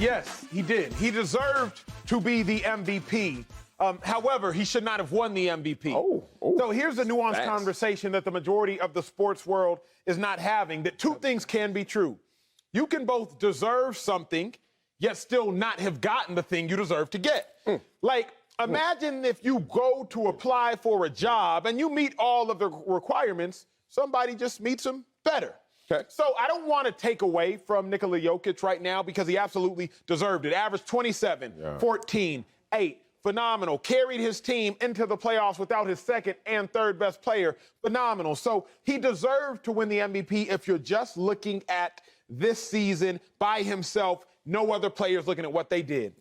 Yes, he did. He deserved to be the MVP. However, he should not have won the MVP. So here's a nuanced conversation that the majority of the sports world is not having, that two things can be true. You can both deserve something, yet still not have gotten the thing you deserve to get. Like, imagine if you go to apply for a job and you meet all of the requirements, somebody just meets them better. So I don't want to take away from Nikola Jokić right now because he absolutely deserved it. Averaged 27, 14, 8. Phenomenal. Carried his team into the playoffs without his second and third best player. Phenomenal. So he deserved to win the MVP if you're just looking at this season by himself, no other players looking at what they did.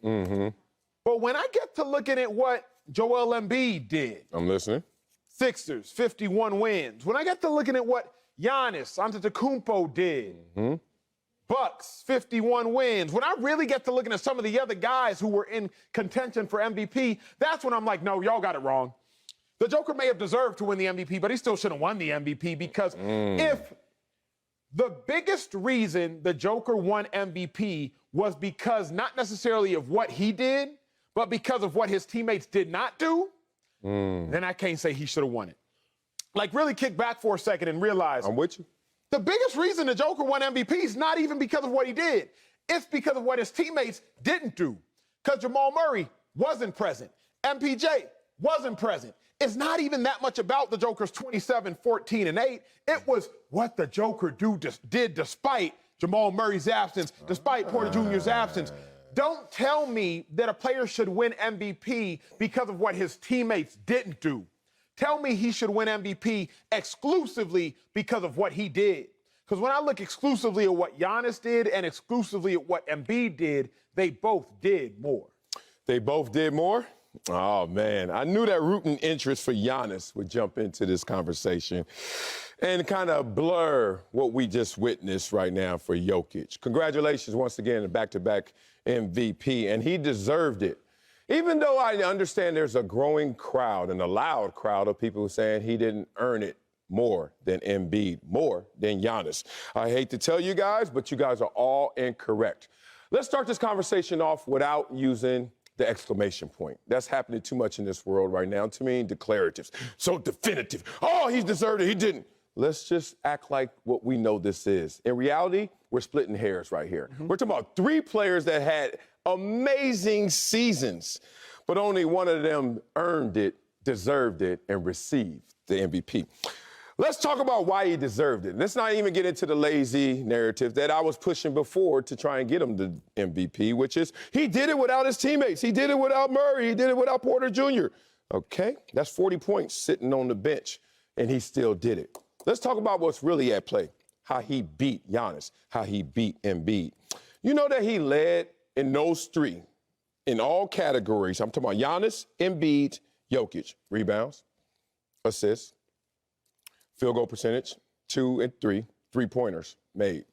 But when I get to looking at what Joel Embiid did. I'm listening. Sixers, 51 wins. When I get to looking at what Giannis Antetokounmpo did. Bucks, 51 wins. When I really get to looking at some of the other guys who were in contention for MVP, that's when I'm like, no, y'all got it wrong. The Joker may have deserved to win the MVP, but he still should have won the MVP because if the biggest reason the Joker won MVP was because not necessarily of what he did, but because of what his teammates did not do, then I can't say he should have won it. Like, really kick back for a second and realize. I'm with you. The biggest reason the Joker won MVP is not even because of what he did. It's because of what his teammates didn't do. Because Jamal Murray wasn't present. MPJ wasn't present. It's not even that much about the Joker's 27, 14, and 8. It was what the Joker did despite Jamal Murray's absence, despite Porter Jr.'s absence. Don't tell me that a player should win MVP because of what his teammates didn't do. Tell me he should win MVP exclusively because of what he did. Because when I look exclusively at what Giannis did and exclusively at what Embiid did, they both did more. They both did more? Oh, man. I knew that rooting interest for Giannis would jump into this conversation and kind of blur what we just witnessed right now for Jokić. Congratulations once again, the back-to-back MVP, and he deserved it. Even though I understand there's a growing crowd and a loud crowd of people saying he didn't earn it more than Embiid, more than Giannis. I hate to tell you guys, but you guys are all incorrect. Let's start this conversation off without using the exclamation point. That's happening too much in this world right now. To me, declaratives. So definitive. Oh, he deserved it. He didn't. Let's just act like what we know this is. In reality, we're splitting hairs right here. We're talking about three players that had amazing seasons, but only one of them earned it, deserved it, and received the MVP. Let's talk about why he deserved it. Let's not even get into the lazy narrative that I was pushing before to try and get him the MVP, which is he did it without his teammates. He did it without Murray. He did it without Porter Jr. Okay, that's 40 points sitting on the bench, and he still did it. Let's talk about what's really at play, how he beat Giannis, how he beat Embiid. You know that he led in those three, in all categories. I'm talking about Giannis, Embiid, Jokić. Rebounds, assists, field goal percentage, 2 and 3, three-pointers made.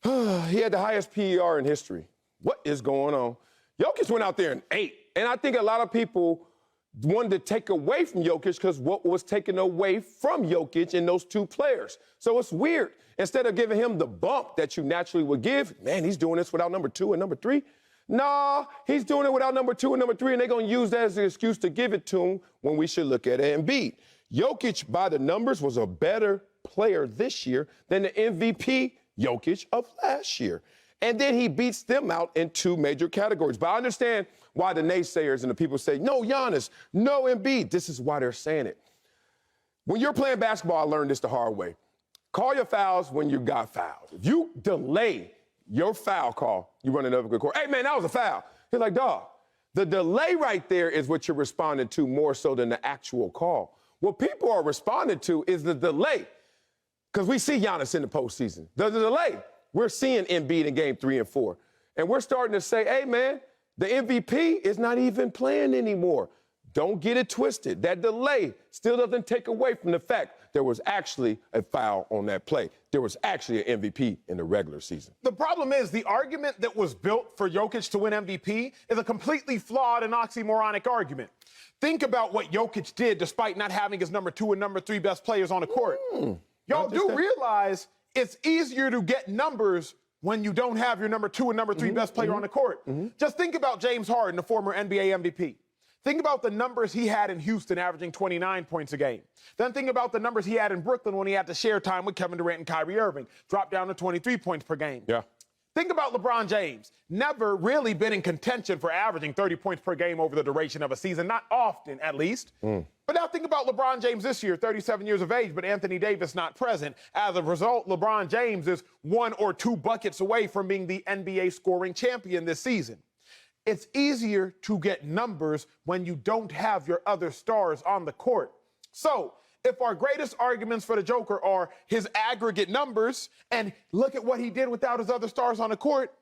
He had the highest PER in history. What is going on? Jokić went out there and ate. And I think a lot of people wanted to take away from Jokić because what was taken away from Jokić in those two players. So it's weird. Instead of giving him the bump that you naturally would give, man, he's doing this without number 2 and number 3. Nah, he's doing it without number 2 and number 3, and they're going to use that as an excuse to give it to him when we should look at it. Embiid, Jokić, by the numbers, was a better player this year than the MVP Jokić of last year. And then he beats them out in two major categories. But I understand why the naysayers and the people say, no Giannis, no Embiid. This is why they're saying it. When you're playing basketball, I learned this the hard way. Call your fouls when you got fouled. If you delay your foul call, you run another good court. Hey, man, that was a foul. You're like, dog, the delay right there is what you're responding to more so than the actual call. What people are responding to is the delay. Because we see Giannis in the postseason. The delay. We're seeing Embiid in game 3 and 4. And we're starting to say, hey, man, the MVP is not even playing anymore. Don't get it twisted. That delay still doesn't take away from the fact there was actually a foul on that play. There was actually an MVP in the regular season. The problem is the argument that was built for Jokić to win MVP is a completely flawed and oxymoronic argument. Think about what Jokić did despite not having his number 2 and number 3 best players on the court. Y'all do realize it's easier to get numbers when you don't have your number 2 and number 3 best player on the court. Just think about James Harden, the former NBA MVP. Think about the numbers he had in Houston, averaging 29 points a game. Then think about the numbers he had in Brooklyn when he had to share time with Kevin Durant and Kyrie Irving, dropped down to 23 points per game. Yeah. Think about LeBron James. Never really been in contention for averaging 30 points per game over the duration of a season, not often at least. But now think about LeBron James this year, 37 years of age, but Anthony Davis not present. As a result, LeBron James is 1 or 2 buckets away from being the NBA scoring champion this season. It's easier to get numbers when you don't have your other stars on the court. So, if our greatest arguments for the Joker are his aggregate numbers and look at what he did without his other stars on the court,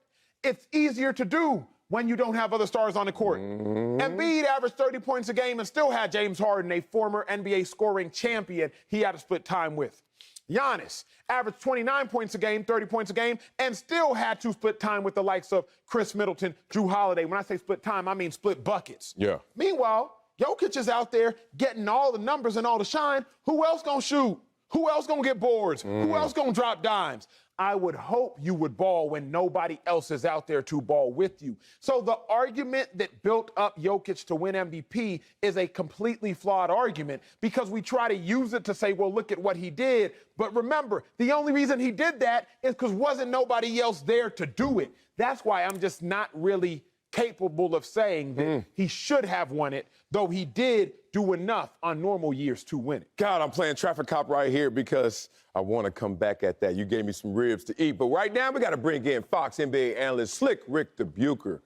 it's easier to do when you don't have other stars on the court. Embiid averaged 30 points a game and still had James Harden, a former NBA scoring champion, he had to split time with. Giannis averaged 29 points a game, 30 points a game, and still had to split time with the likes of Chris Middleton, Drew Holiday. When I say split time, I mean split buckets. Yeah. Meanwhile, Jokic is out there getting all the numbers and all the shine. Who else gonna shoot? Who else gonna get boards? Who else gonna drop dimes? I would hope you would ball when nobody else is out there to ball with you. So the argument that built up Jokic to win MVP is a completely flawed argument because we try to use it to say, well, look at what he did. But remember, the only reason he did that is because wasn't nobody else there to do it. That's why I'm just not really capable of saying that he should have won it, though he did do enough on normal years to win it. God, I'm playing traffic cop right here because I want to come back at that. You gave me some ribs to eat. But right now, we got to bring in Fox NBA analyst Slick Ric Bucher,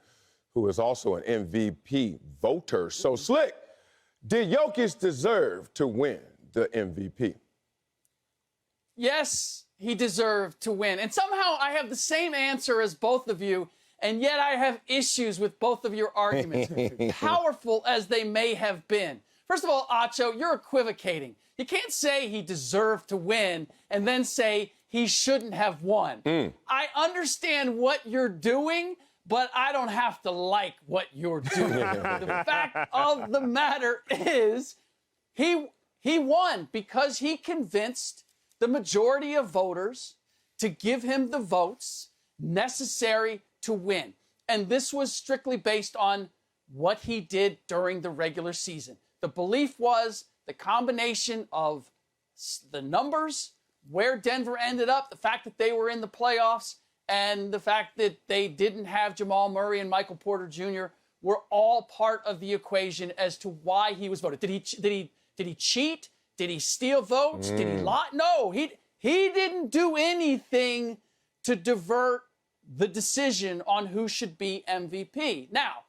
who is also an MVP voter. So, Slick, did Jokic deserve to win the MVP? Yes, he deserved to win. And somehow I have the same answer as both of you, and yet I have issues with both of your arguments, powerful as they may have been. First of all, Acho, you're equivocating. You can't say he deserved to win and then say he shouldn't have won. I understand what you're doing, but I don't have to like what you're doing. The fact of the matter is he won because he convinced the majority of voters to give him the votes necessary to win. And this was strictly based on what he did during the regular season. The belief was the combination of the numbers, where Denver ended up, the fact that they were in the playoffs, and the fact that they didn't have Jamal Murray and Michael Porter Jr. were all part of the equation as to why he was voted. Did he cheat? Did he steal votes? Did he lie? No, he didn't do anything to divert the decision on who should be MVP. Now,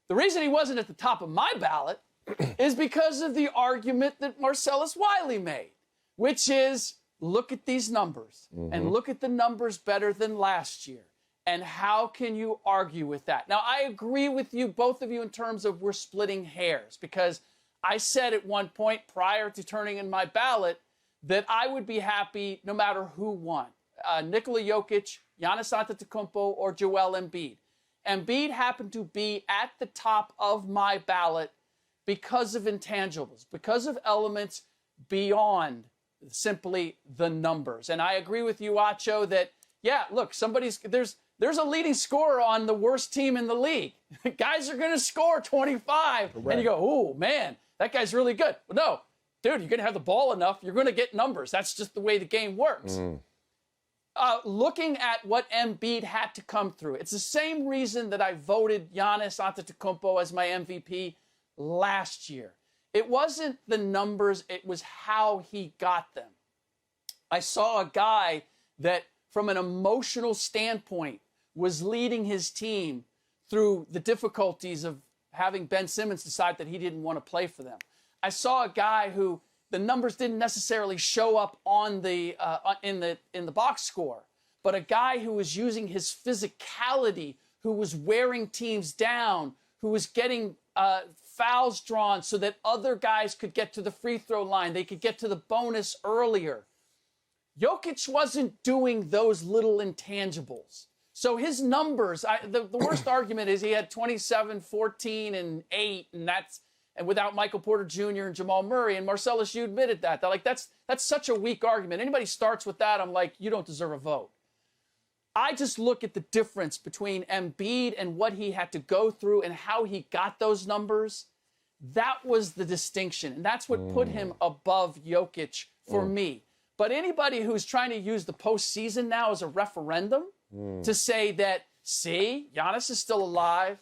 the reason he wasn't at the top of my ballot is because of the argument that Marcellus Wiley made, which is look at these numbers and look at the numbers better than last year. And how can you argue with that? Now, I agree with you, both of you, in terms of we're splitting hairs, because I said at one point prior to turning in my ballot that I would be happy no matter who won. Nikola Jokic, Giannis Antetokounmpo, or Joel Embiid. Embiid happened to be at the top of my ballot because of intangibles, because of elements beyond simply the numbers. And I agree with you, Acho, that, yeah, look, there's a leading scorer on the worst team in the league. Guys are going to score 25, and you go, oh, man, that guy's really good. Well, no, dude, you're going to have the ball enough, you're going to get numbers. That's just the way the game works. Looking at what Embiid had to come through, it's the same reason that I voted Giannis Antetokounmpo as my MVP last year. It wasn't the numbers, it was how he got them. I saw a guy that, from an emotional standpoint, was leading his team through the difficulties of having Ben Simmons decide that he didn't want to play for them. I saw a guy who the numbers didn't necessarily show up on the in the box score, but a guy who was using his physicality, who was wearing teams down, who was getting fouls drawn so that other guys could get to the free throw line, they could get to the bonus earlier. Jokic wasn't doing those little intangibles. So his numbers, the worst argument is he had 27, 14, and 8, and without Michael Porter Jr. and Jamal Murray. And Marcellus, you admitted that. That's such a weak argument. Anybody starts with that, I'm like, you don't deserve a vote. I just look at the difference between Embiid and what he had to go through and how he got those numbers. That was the distinction, and that's what put him above Jokic for me. But anybody who's trying to use the postseason now as a referendum to say that, see, Giannis is still alive,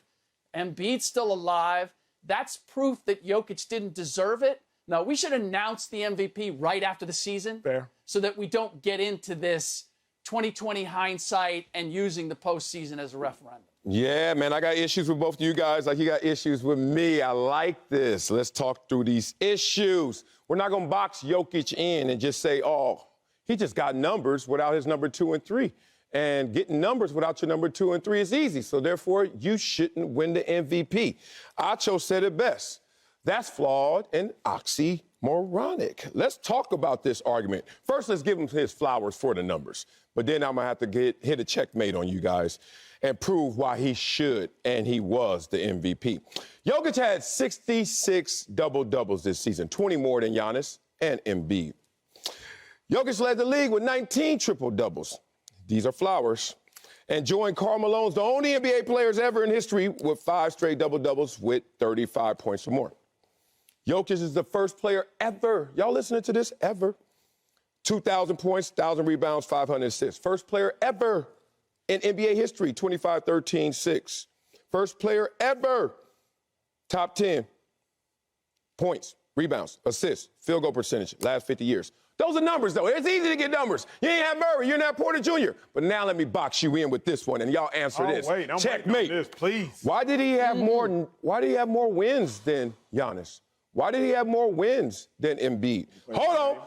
Embiid's still alive, that's proof that Jokic didn't deserve it. No, we should announce the MVP right after the season. Fair. So that we don't get into this 2020 hindsight and using the postseason as a referendum. Yeah, man, I got issues with both of you guys like you got issues with me. I like this. Let's talk through these issues. We're not going to box Jokic in and just say, oh, he just got numbers without his number 2 and 3. And getting numbers without your number 2 and 3 is easy. So, therefore, you shouldn't win the MVP. Acho said it best. That's flawed and oxymoronic. Let's talk about this argument. First, let's give him his flowers for the numbers. But then I'm going to have to hit a checkmate on you guys and prove why he should and he was the MVP. Jokic had 66 double-doubles this season, 20 more than Giannis and Embiid. Jokic led the league with 19 triple-doubles. These are flowers. And joined Karl Malone's the only NBA players ever in history with 5 straight double-doubles with 35 points or more. Jokic is the first player ever, y'all listening to this, ever, 2,000 points, 1,000 rebounds, 500 assists. First player ever in NBA history, 25, 13, 6. First player ever, top 10 points, rebounds, assists, field goal percentage, last 50 years. Those are numbers, though. It's easy to get numbers. You ain't have Murray. You're not Porter Jr. But now let me box you in with this one, and y'all answer this. Wait, I'm checkmate. this, please. Why did he have more? Why did he have more wins than Giannis? Why did he have more wins than Embiid? Hold on.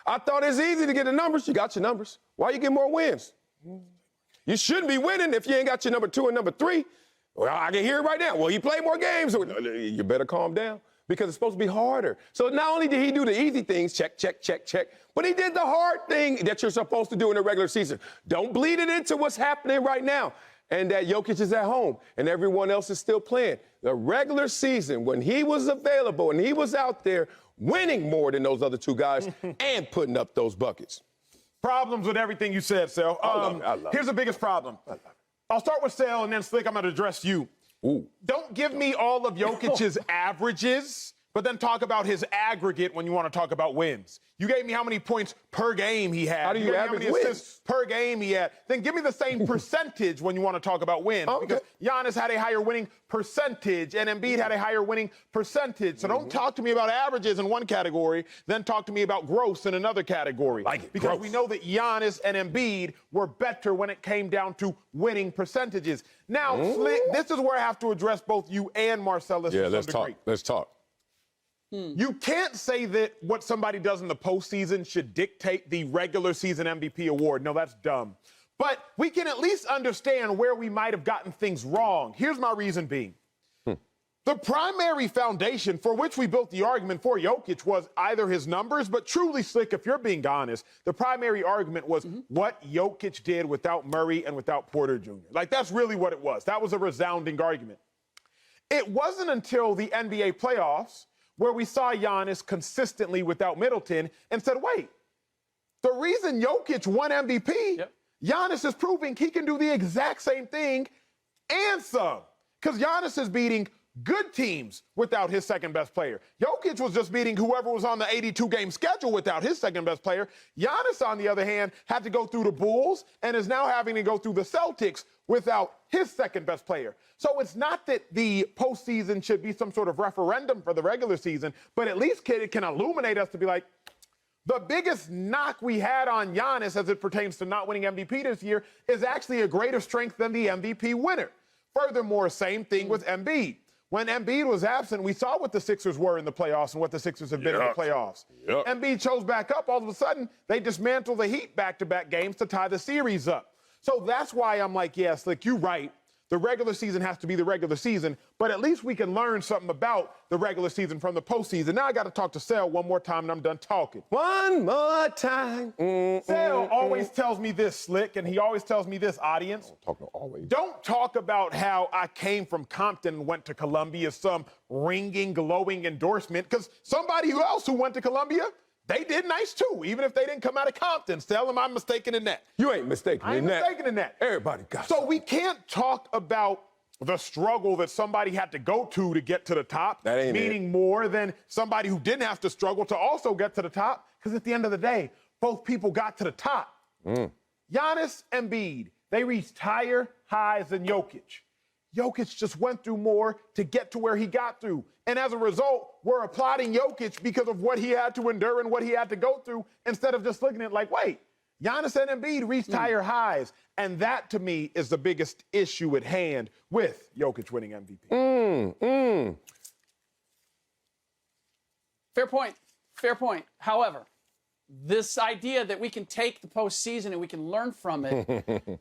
I thought it's easy to get the numbers. You got your numbers. Why you get more wins? You shouldn't be winning if you ain't got your number 2 and number 3. Well, I can hear it right now. Well, he played more games. You better calm down because it's supposed to be harder. So not only did he do the easy things, check, but he did the hard thing that you're supposed to do in the regular season. Don't bleed it into what's happening right now. And that Jokic is at home and everyone else is still playing. The regular season, when he was available and he was out there winning more than those other two guys and putting up those buckets. Problems with everything you said, Sel. Here's the biggest problem. I'll start with Sel and then Slick, I'm going to address you. Ooh. Don't give me all of Jokic's averages, but then talk about his aggregate when you want to talk about wins. You gave me how many points per game he had. How do you average how many assists per game he had. Then give me the same percentage when you want to talk about wins. Okay. Because Giannis had a higher winning percentage and Embiid had a higher winning percentage. So don't talk to me about averages in one category, then talk to me about gross in another category. Because gross. we know that Giannis and Embiid were better when it came down to winning percentages. Now, Slick, this is where I have to address both you and Marcellus. Yeah, let's talk. You can't say that what somebody does in the postseason should dictate the regular season MVP award. No, that's dumb. But we can at least understand where we might have gotten things wrong. Here's my reason being. The primary foundation for which we built the argument for Jokic was either his numbers, but truly, Slick, if you're being honest, the primary argument was what Jokic did without Murray and without Porter Jr. Like, that's really what it was. That was a resounding argument. It wasn't until the NBA playoffs where we saw Giannis consistently without Middleton and said, wait, the reason Jokic won MVP, Giannis is proving he can do the exact same thing and some. Because Giannis is beating good teams without his second-best player. Jokic was just beating whoever was on the 82-game schedule without his second-best player. Giannis, on the other hand, had to go through the Bulls and is now having to go through the Celtics without his second-best player. So it's not that the postseason should be some sort of referendum for the regular season, but at least it can illuminate us to be like, the biggest knock we had on Giannis as it pertains to not winning MVP this year is actually a greater strength than the MVP winner. Furthermore, same thing with Embiid. When Embiid was absent, we saw what the Sixers were in the playoffs and what the Sixers have been in the playoffs. Embiid chose back up. All of a sudden, they dismantled the Heat back-to-back games to tie the series up. So that's why I'm like, yeah, Slick, you're right. The regular season has to be the regular season, but at least we can learn something about the regular season from the postseason. Now I got to talk to Sel one more time, and I'm done talking. One more time. Sel always tells me this, Slick, and he always tells me this, audience. Don't talk about how I came from Compton and went to Columbia, some ringing, glowing endorsement, because somebody else who went to Columbia they did nice too, even if they didn't come out of Compton. Tell them I'm mistaken in that. You ain't mistaken I ain't in that. mistaken in that. Everybody got So it. we can't talk about the struggle that somebody had to go to get to the top, That ain't meaning more than somebody who didn't have to struggle to also get to the top, because at the end of the day, both people got to the top. Giannis and Embiid, they reached higher highs than Jokic. Jokic just went through more to get to where he got through. And as a result, we're applauding Jokic because of what he had to endure and what he had to go through, instead of just looking at it like, wait, Giannis and Embiid reached higher highs. And that, to me, is the biggest issue at hand with Jokic winning MVP. Fair point. Fair point. However, this idea that we can take the postseason and we can learn from it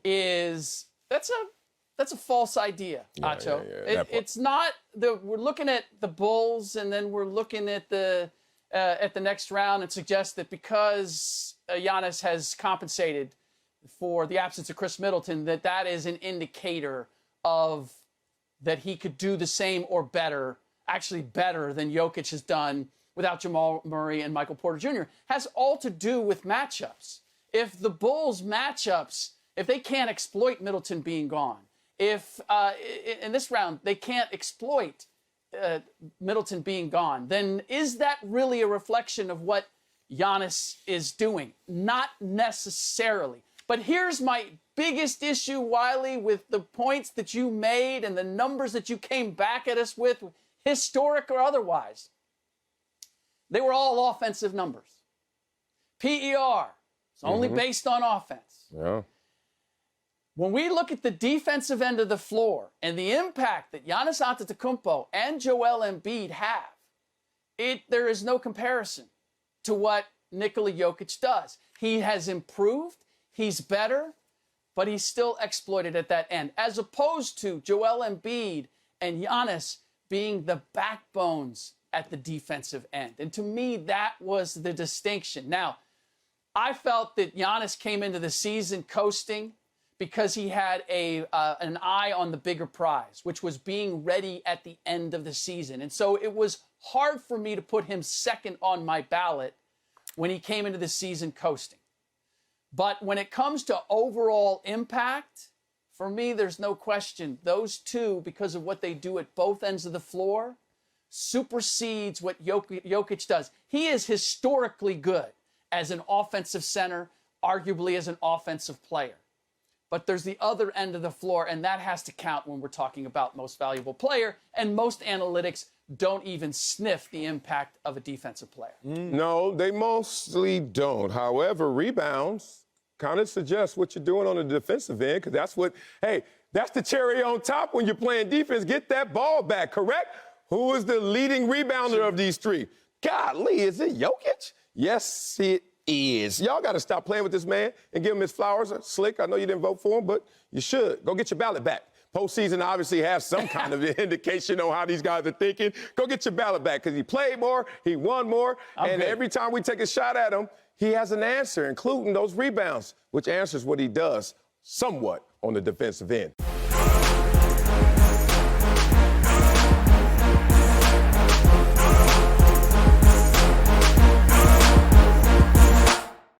that's a false idea, Acho. It's not we're looking at the Bulls and then we're looking at the next round and suggest that because Giannis has compensated for the absence of Chris Middleton, that is an indicator of that he could do the same or better, actually better than Jokic has done without Jamal Murray and Michael Porter Jr. Has all to do with matchups. If the Bulls matchups, if they can't exploit Middleton being gone, if in this round they can't exploit Middleton being gone, then is that really a reflection of what Giannis is doing? Not necessarily. But here's my biggest issue, Wiley, with the points that you made and the numbers that you came back at us with, historic or otherwise. They were all offensive numbers. PER, it's only based on offense. Yeah. When we look at the defensive end of the floor and the impact that Giannis Antetokounmpo and Joel Embiid have, there is no comparison to what Nikola Jokic does. He has improved, he's better, but he's still exploited at that end, as opposed to Joel Embiid and Giannis being the backbones at the defensive end. And to me, that was the distinction. Now, I felt that Giannis came into the season coasting because he had an eye on the bigger prize, which was being ready at the end of the season. And so it was hard for me to put him second on my ballot when he came into the season coasting. But when it comes to overall impact, for me, there's no question. Those two, because of what they do at both ends of the floor, supersedes what Jokic does. He is historically good as an offensive center, arguably as an offensive player. But there's the other end of the floor, and that has to count when we're talking about most valuable player, and most analytics don't even sniff the impact of a defensive player. No, they mostly don't. However, rebounds kind of suggest what you're doing on the defensive end, because that's the cherry on top when you're playing defense. Get that ball back, correct? Who is the leading rebounder of these three? Golly, is it Jokic? Yes, it is. Y'all got to stop playing with this man and give him his flowers. Slick, I know you didn't vote for him, but you should. Go get your ballot back. Postseason obviously has some kind of indication on how these guys are thinking. Go get your ballot back, because he played more, he won more, and every time we take a shot at him, he has an answer, including those rebounds, which answers what he does somewhat on the defensive end.